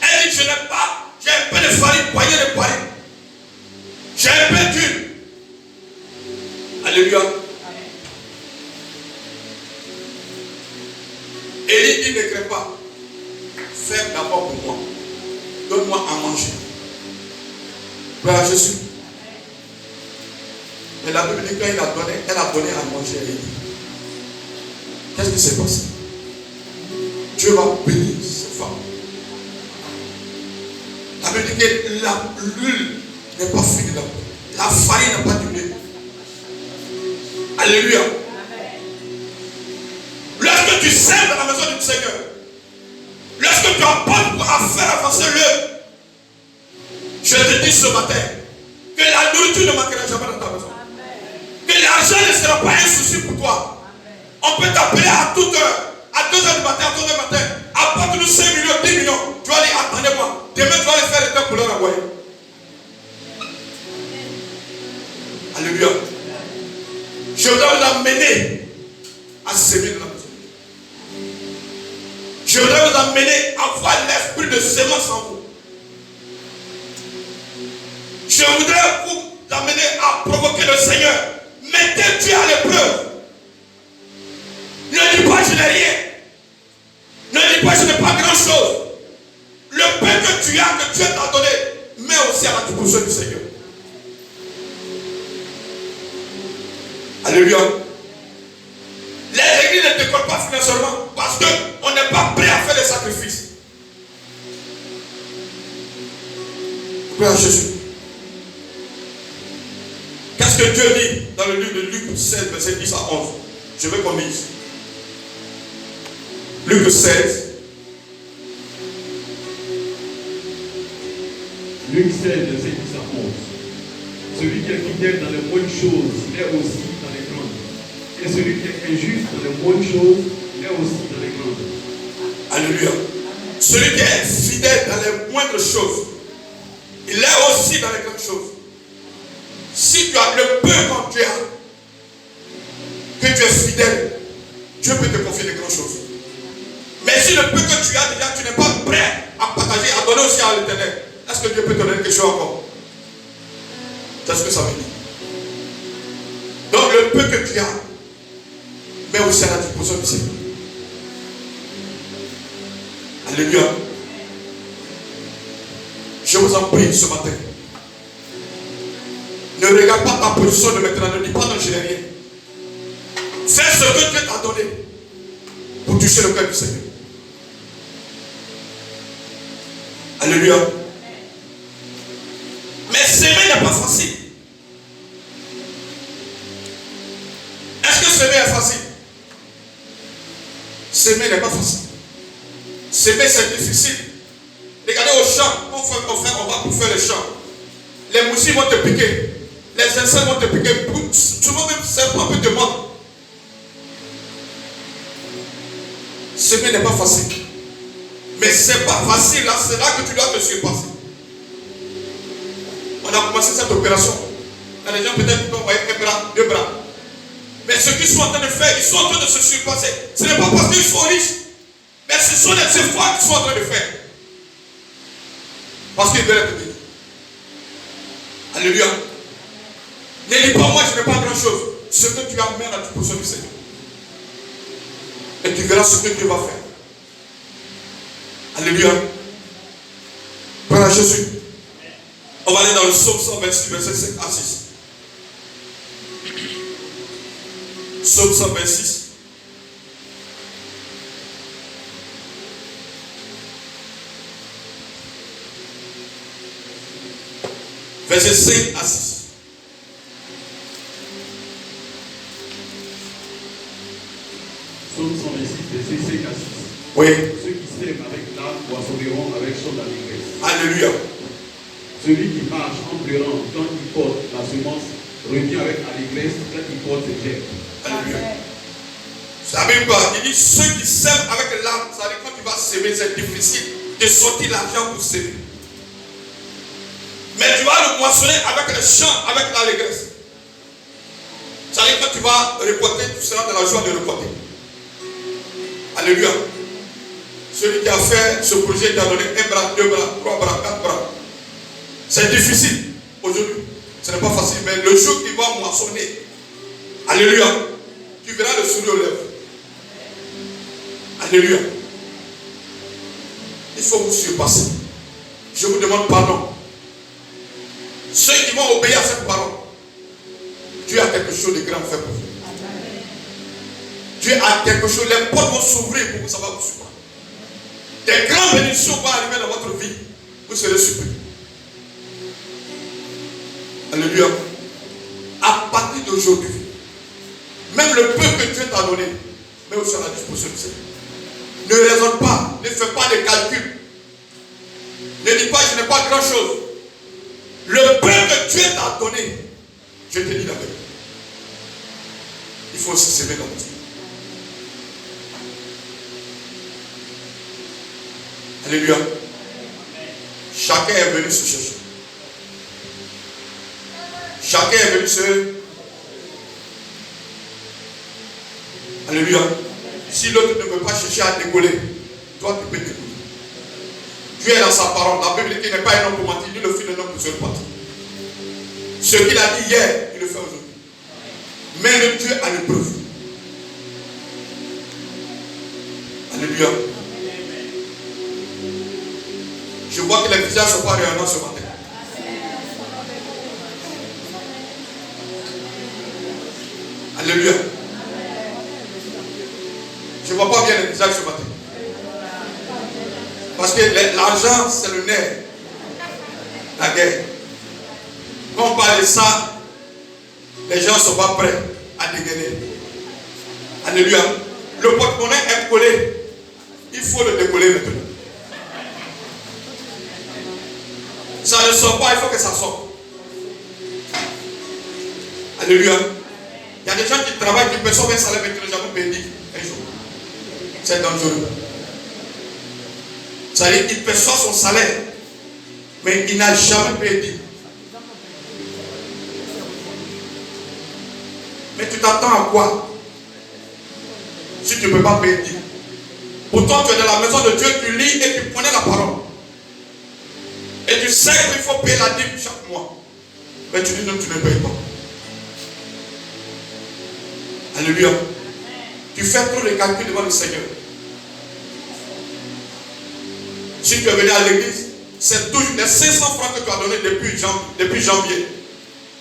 elle dit, je n'ai pas, j'ai un peu de farine, poignée de farine. J'ai un peu d'huile. Alléluia. Élie dit, ne crains pas. Fais d'abord pour moi. Donne-moi à manger. Voilà Jésus. Mais la Bible dit quand elle a donné à manger à Élie. Qu'est-ce qui s'est passé? Dieu va bénir cette femme. La Bible dit que l'huile n'est pas finie là. La farine n'a pas diminué. Alléluia. Lorsque tu sers dans la maison du Seigneur, lorsque tu apportes à faire avancer l'œuvre, je te dis ce matin que la nourriture ne manquera jamais dans ta maison. Que l'argent ne sera pas un souci pour toi. On peut t'appeler à toute heure, à 2h du matin, à 3h du matin. Apporte-nous 5 millions, 10 millions. Tu vas dire, attendez-moi. Demain, tu vas aller faire le temps pour leur envoyer. Alléluia. Je voudrais vous amener à semer dans la maison. Je voudrais vous amener à avoir l'esprit de sémence en vous. Je Je voudrais vous amener à provoquer le Seigneur. Mettez Dieu à l'épreuve. Ne dis pas je n'ai rien. Ne dis pas je n'ai pas grand chose. Le peu que tu as, que Dieu t'a donné, mets aussi à la disposition du Seigneur. Alléluia. Les églises ne décollent pas financièrement parce qu'on n'est pas prêt à faire des sacrifices. Gloire à Jésus. Qu'est-ce que Dieu dit dans le livre de Luc 16, verset 10 à 11? Je veux qu'on lise. Luc 16. Luc 16, verset 10 à 11. Celui qui est fidèle dans les moindres choses est aussi dans les grandes. Et celui qui est injuste dans les moindres choses est aussi dans les grandes. Alléluia. Celui qui est fidèle dans les moindres choses, il est aussi dans les grandes choses. Si tu as le peu quand tu as, que tu es fidèle, Dieu peut te confier des grandes choses. Mais si le peu que tu as déjà, tu n'es pas prêt à partager, à donner aussi à l'Éternel, est-ce que Dieu peut te donner quelque chose encore? C'est ce que ça veut dire. Donc le peu que tu as, mets aussi à la disposition du Seigneur. Alléluia. Je vous en prie ce matin. Ne regarde pas ta position de maintenant. Ne dis pas non, je n'ai rien. Fais ce que Dieu t'a donné pour toucher le cœur du Seigneur. Alléluia. Mais s'aimer n'est pas facile. Est-ce que s'aimer est facile? S'aimer n'est pas facile. S'aimer c'est difficile. Regardez au champ, on va pour faire le champ. Les moustiques vont te piquer. Les insectes vont te piquer. Souvent même serpent peut te mordre. S'aimer n'est pas facile. Mais c'est pas facile là, c'est là que tu dois te surpasser. On a commencé cette opération. Il y a des gens peut-être qui vont envoyer un bras, 2 bras. Mais ce qu'ils sont en train de faire, ils sont en train de se surpasser. Ce n'est pas parce qu'ils sont riches, mais ce sont les efforts qu'ils sont en train de faire. Parce qu'ils veulent être bénis. Alléluia. Ne dis pas moi je n'ai pas grand chose. Ce que tu as mis à la disposition du Seigneur. Et tu verras ce que Dieu va faire. Alléluia. Gloire à Jésus. On va aller dans le psaume 126, verset 5 à 6. Psaume 126. Verset 5 à 6. Psaume 126, verset 5 à 6. Oui. Ceux qui sèment avec l'âme moissonneront avec son allégresse. Alléluia. Celui qui marche en pleurant quand il porte la semence revient avec allégresse quand il porte ses gerbes. Alléluia. Ça veut dire quoi? Il dit ceux qui sèment avec l'âme, ça veut dire quand tu vas s'aimer, c'est difficile de sortir l'argent pour s'aimer. Mais tu vas le moissonner avec le chant, avec l'allégresse. Ça veut dire quand tu vas récolter, tu seras dans la joie de récolter. Alléluia. Celui qui a fait ce projet, il a donné 1 bras, 2 bras, 3 bras, 4 bras. C'est difficile aujourd'hui. Ce n'est pas facile, mais le jour qu'il va moissonner, alléluia, tu verras le sourire aux lèvres. Alléluia. Il faut vous surpasser. Je vous demande pardon. Ceux qui vont obéir à cette parole, Dieu a quelque chose de grand à faire pour vous. Dieu a quelque chose, les portes vont s'ouvrir pour que ça va vous surprendre. Des grandes bénédictions vont arriver dans votre vie. Vous serez surpris. Alléluia. À partir d'aujourd'hui, même le peu que Dieu t'a donné, mais aussi à la disposition du Seigneur. Ne raisonne pas, ne fais pas de calculs. Ne dis pas je n'ai pas grand chose. Le peu que Dieu t'a donné, je te dis la vérité. Il faut aussi s'aimer dans le Dieu. Alléluia. Chacun est venu se chercher. Chacun est venu se... Alléluia. Si l'autre ne veut pas chercher à décoller, toi tu peux décoller. Dieu est dans sa parole. La Bible dit qu'il n'est pas un homme pour mentir, ni le fils d'un homme pour se repentir. Ce qu'il a dit hier, il le fait aujourd'hui. Mais le Dieu a l'épreuve. Alléluia. Je vois que les visages ne sont pas rayonnants ce matin. Alléluia. Je ne vois pas bien les visages ce matin. Parce que l'argent, c'est le nerf. La guerre. Quand on parle de ça, les gens ne sont pas prêts à dégainer. Alléluia. Le porte-monnaie est collé. Il faut le décoller maintenant. Ça ne sort pas, il faut que ça sorte. Alléluia. Il y a des gens qui travaillent, qui perçoivent un salaire, mais qui n'ont jamais payé un jour. C'est dangereux. C'est-à-dire qu'il perçoit son salaire, mais il n'a jamais payé. Mais tu t'attends à quoi? Si tu ne peux pas payer. Pourtant, tu es dans la maison de Dieu, tu lis et tu connais la parole. Et tu sais qu'il faut payer la dîme chaque mois. Mais tu dis non, tu ne payes pas. Alléluia. Tu fais trop les calculs devant le Seigneur. Si tu es venu à l'église, c'est toujours les 500 francs que tu as donné depuis janvier.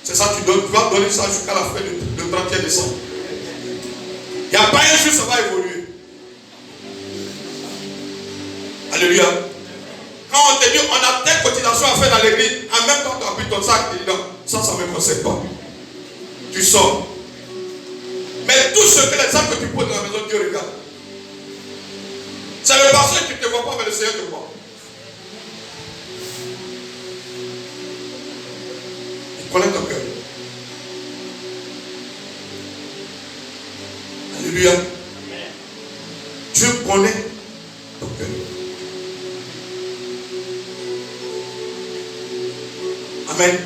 C'est ça que tu donnes. Tu vas donner ça jusqu'à la fin du 31 décembre. Il n'y a pas un jour, ça va évoluer. Alléluia. Quand on te dit, on a telle cotisation à faire dans l'église, en même temps, tu as pris ton sac, tu dis non, ça ne me concerne pas. Tu sors. Mais tout ce que les actes que tu poses dans la maison, Dieu regarde. C'est le pasteur qui ne te voit pas, mais le Seigneur te voit. Il connaît ton cœur. Alléluia. Dieu connaît ton cœur. Amen.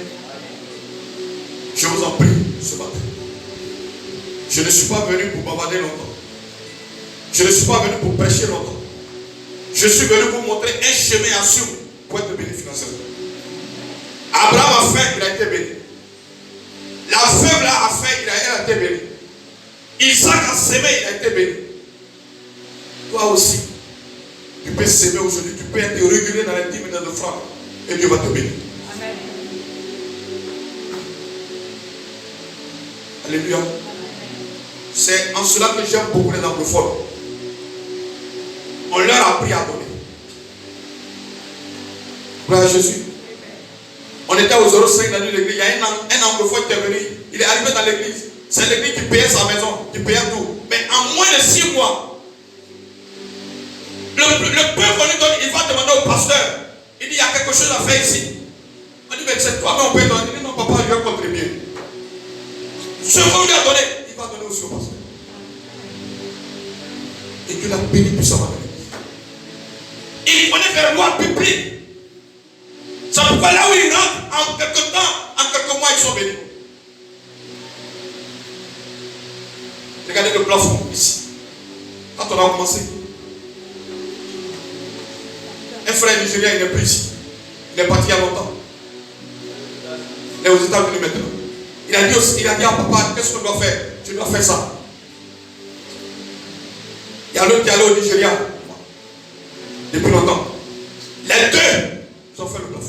Je vous en prie ce matin. Je ne suis pas venu pour bavarder longtemps. Je ne suis pas venu pour prêcher longtemps. Je suis venu vous montrer un chemin à suivre pour être béni financièrement. Abraham a fait, il a été béni. La veuve là a fait, elle a été bénie. Isaac a semé, il a été béni. Toi aussi, tu peux s'aimer aujourd'hui, tu peux être régulier dans les 10 minutes de francs et Dieu va te bénir. Amen. Alléluia. C'est en cela que j'aime beaucoup les anglophones. On leur a appris à donner. Gloire à Jésus. On était au 05 dans l'église. Il y a un anglophone qui est venu. Il est arrivé dans l'église. C'est l'église qui payait sa maison, qui payait tout. Mais en moins de 6 mois, le peuple il va demander au pasteur. Il dit, il y a quelque chose à faire ici. On dit, mais c'est toi, mais on peut donner. Il dit, non, papa, je vais contribuer. Ce qu'on lui a donné, il va donner aussi au pasteur. Et Dieu l'a béni puissamment. Il connaît les lois publiques. C'est pourquoi là où ils rentrent, en quelques temps, en quelques mois, ils sont bénis. Regardez le plafond ici. Quand on a commencé, un frère nigérien, il n'est plus ici. Il est parti il y a longtemps. Il est aux États-Unis maintenant. Il a dit à papa, qu'est-ce qu'on doit faire? Tu dois faire ça. Il y a l'autre qui est allé au Nigeria depuis longtemps. Les deux, ils ont fait le plafond.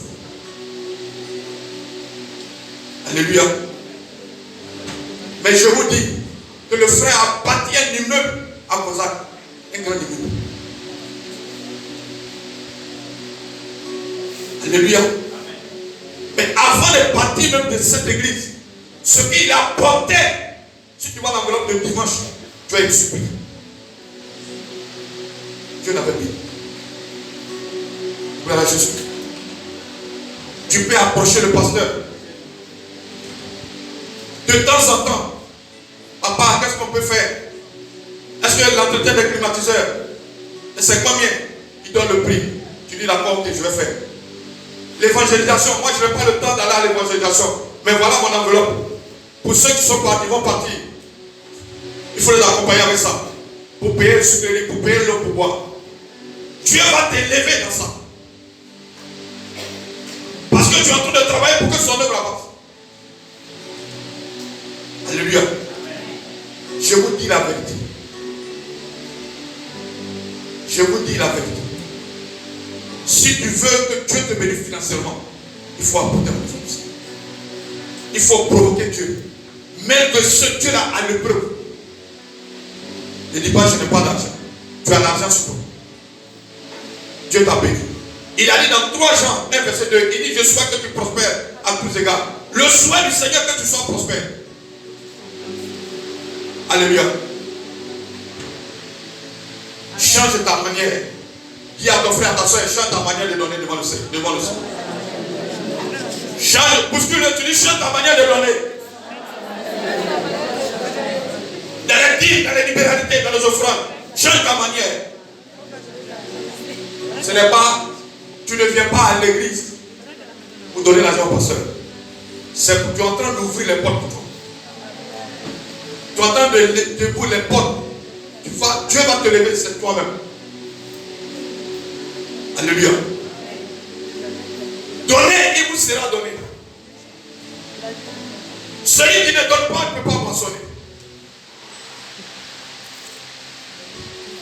Alléluia. Mais je vous dis que le frère a bâti un immeuble à Kozak. Un grand immeuble. Alléluia. Mais avant de bâtir même de cette église, ce qu'il a porté, si tu vois l'enveloppe de dimanche, tu as été surpris. Dieu n'avait dit. Gloire à Jésus. Tu peux approcher le pasteur. De temps en temps, papa, qu'est-ce qu'on peut faire? Est-ce que l'entretien des climatiseurs, c'est combien? Il donne le prix. Tu dis d'accord, ok, je vais faire. L'évangélisation, moi je n'ai pas le temps d'aller à l'évangélisation. Mais voilà mon enveloppe. Pour ceux qui sont partis, ils vont partir. Il faut les accompagner avec ça. Pour payer le sucrerie, pour payer l'eau pour boire. Dieu va t'élever dans ça. Parce que tu es en train de travailler pour que son œuvre avance. Alléluia. Je vous dis la vérité. Je vous dis la vérité. Si tu veux que Dieu te bénisse financièrement, il faut apporter la réponse. Il faut provoquer Dieu. Même que ce Dieu-là a l'épreuve. Ne dis pas, je n'ai pas d'argent. Tu as l'argent sur toi. Dieu t'a béni. Il a dit dans 3 Jean, 1 verset 2, il dit, je souhaite que tu prospères à tous égards. Le souhait du Seigneur, que tu sois prospère. Alléluia. Change ta manière. Dis à ton frère, à ta soeur, change ta manière de donner devant le Seigneur. Change, bouscule, tu dis, change ta manière de donner. Dans les dîmes, dans les libéralités, dans les offrandes. Change ta manière. Ce n'est pas, tu ne viens pas à l'église pour donner l'argent au pasteur. C'est que tu es en train d'ouvrir les portes pour toi. Tu es en train d'ouvrir les portes. Dieu va te lever, c'est toi-même. Alléluia. Donnez, il vous sera donné. Celui qui ne donne pas ne peut pas moissonner.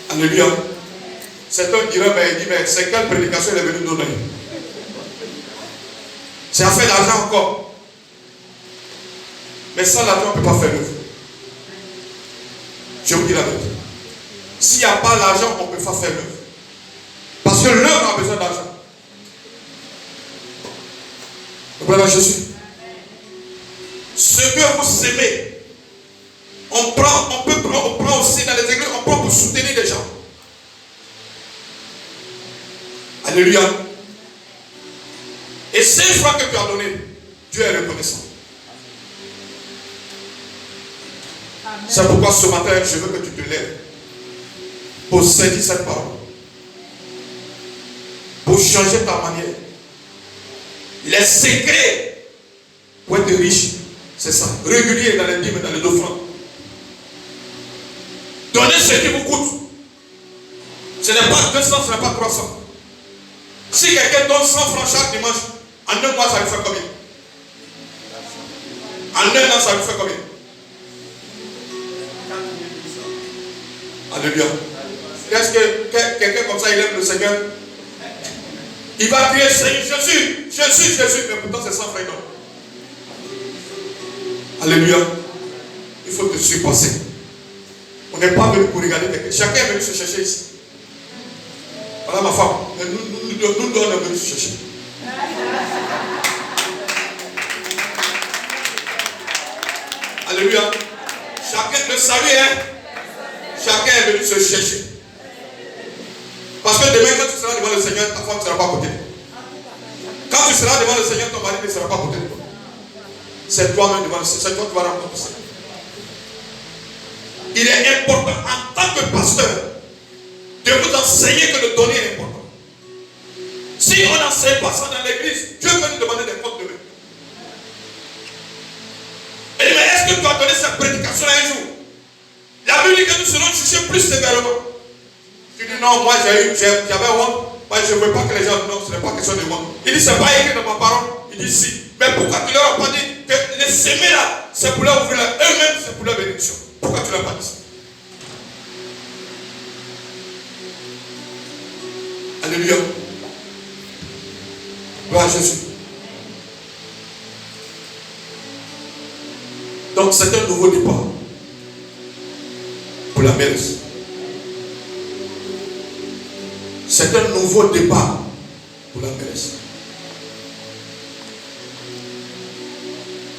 Alléluia. Certains diraient, mais il dit, mais c'est quelle prédication il est venu donner? C'est affaire d'argent encore. Mais sans l'argent, on ne peut pas faire l'œuvre. Je vous dis la vérité. S'il n'y a pas l'argent, on ne peut pas faire l'œuvre. Parce que l'œuvre a besoin d'argent. Voilà Jésus. Ce que vous semez, on prend aussi dans les églises, on prend pour soutenir les gens. Alléluia. Et ces fois que tu as donné, Dieu est reconnaissant. C'est pourquoi ce matin, je veux que tu te lèves pour saisir cette parole, pour changer ta manière. Les secrets pour être riche, c'est ça. Régulier dans les dîmes et dans les offrandes. Donnez ce qui vous coûte. Ce n'est pas 200, ce n'est pas 300. Si quelqu'un donne 100 francs chaque dimanche, en 1 mois, ça lui fait combien? En 1 an, ça lui fait combien? Alléluia. Qu'est-ce que quelqu'un comme ça, il aime le Seigneur? Il va crier, Seigneur, Jésus, mais pourtant c'est 100 francs. Alléluia. Il faut te surpasser. On n'est pas venu pour regarder quelqu'un. Chacun est venu se chercher ici. Voilà ma femme. Nous deux, on est venus se chercher. Alléluia. Chacun, le salut, hein? Chacun est venu se chercher. Parce que demain, quand tu seras devant le Seigneur, ta femme ne sera pas à côté. Quand tu seras devant le Seigneur, ton mari ne sera pas à côté de toi. C'est toi-même devant le Seigneur. C'est toi qui vas rencontrer le Seigneur. Il est important en tant que pasteur de vous enseigner que le donner est important. Si on n'enseigne pas ça dans l'église, Dieu peut nous demander des comptes demain. Et mais est-ce que tu as donné cette prédication un jour? La Bible dit que nous serons jugés plus sévèrement. Tu dis non, moi j'avais honte. Moi je ne veux pas que les gens. Non, ce n'est pas question de honte. Il dit c'est pas écrit dans ma parole. Il dit si. Mais pourquoi tu leur as pas dit que les semer là, c'est pour leur ouvrir eux-mêmes, c'est pour leur bénédiction? Pourquoi tu leur as pas dit ça? Alléluia. Gloire à Jésus. Donc c'est un nouveau départ pour la maîtrise. C'est un nouveau départ pour la maîtrise.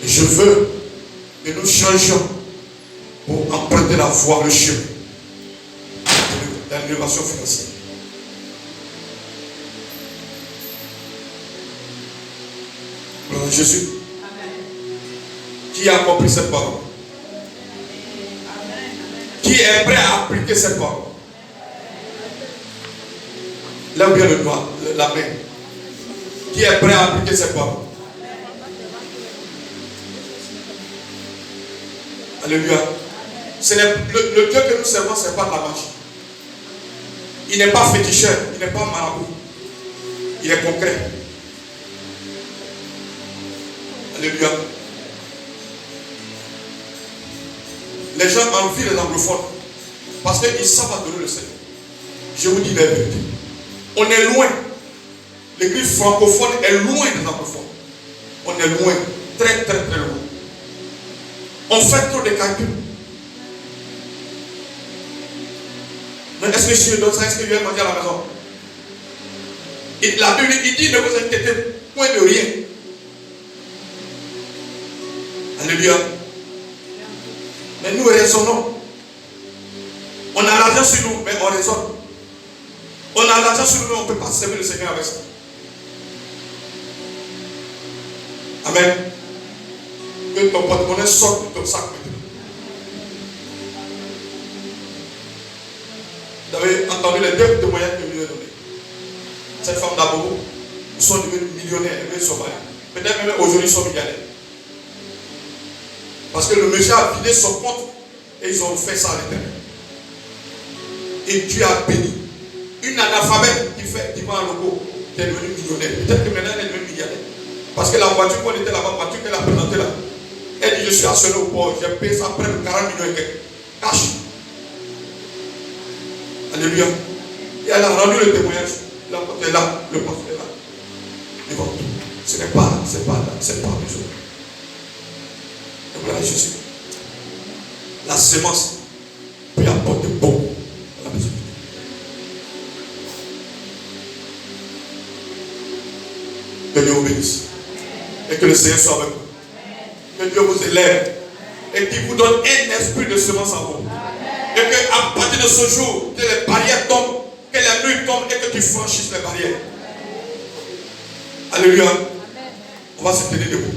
Et je veux que nous changions pour emprunter la voie, le chemin de l'innovation financière. Gloire à Jésus. Qui a compris cette parole? Qui est prêt à appliquer cette parole? Lève bien le doigt, la main. Qui est prêt à appliquer cette parole? Alléluia. Le Dieu que nous servons, ce n'est pas de la magie. Il n'est pas féticheur, il n'est pas marabout. Il est concret. Alléluia. Les gens envient les anglophones parce qu'ils savent adorer le Seigneur. Je vous dis la vérité. On est loin. L'église francophone est loin des anglophones. On est loin. Très, très, très loin. On fait trop de calculs. Mais est-ce que je donne ça? Est-ce que je vais manger à la maison? Et la Bible, il dit ne vous inquiétez point de rien. Alléluia. Mais nous raisonnons. On a l'argent sur nous, mais on raisonne. On a l'argent sur nous, mais on ne peut pas servir le Seigneur avec ça. Amen. Que ton porte-monnaie sorte de ton sac maintenant. Vous avez entendu les deux témoignages que je lui ai donnés. Cette femme d'Abobo, ils sont devenus millionnaires, ils sont mariés. Peut-être même aujourd'hui, ils sont milliardaires. Parce que le monsieur a vidé son compte et ils ont fait ça à l'intérieur. Et Dieu a béni. Une analphabète qui vend un logo, qui est devenue millionnaire. Peut-être que maintenant elle est devenue milliardaire. Parce que la voiture, quand elle était là-bas, la voiture qu'elle a présentée là, elle dit je suis assuré au port, j'ai payé ça près de 40 millions et quelques. Cash. Alléluia. Et elle a rendu le témoignage. La porte est là, le poste est là. Et bon, ce n'est pas besoin. Et voilà Jésus. La semence peut apporter beaucoup à la maison. Que Dieu vous bénisse. Et que le Seigneur soit avec vous. Que Dieu vous élève. Et qu'il vous donne un esprit de semence en vous. Et qu'à partir de ce jour, que les barrières tombent, que les murs tombent et que tu franchisses les barrières. Alléluia. On va se tenir debout.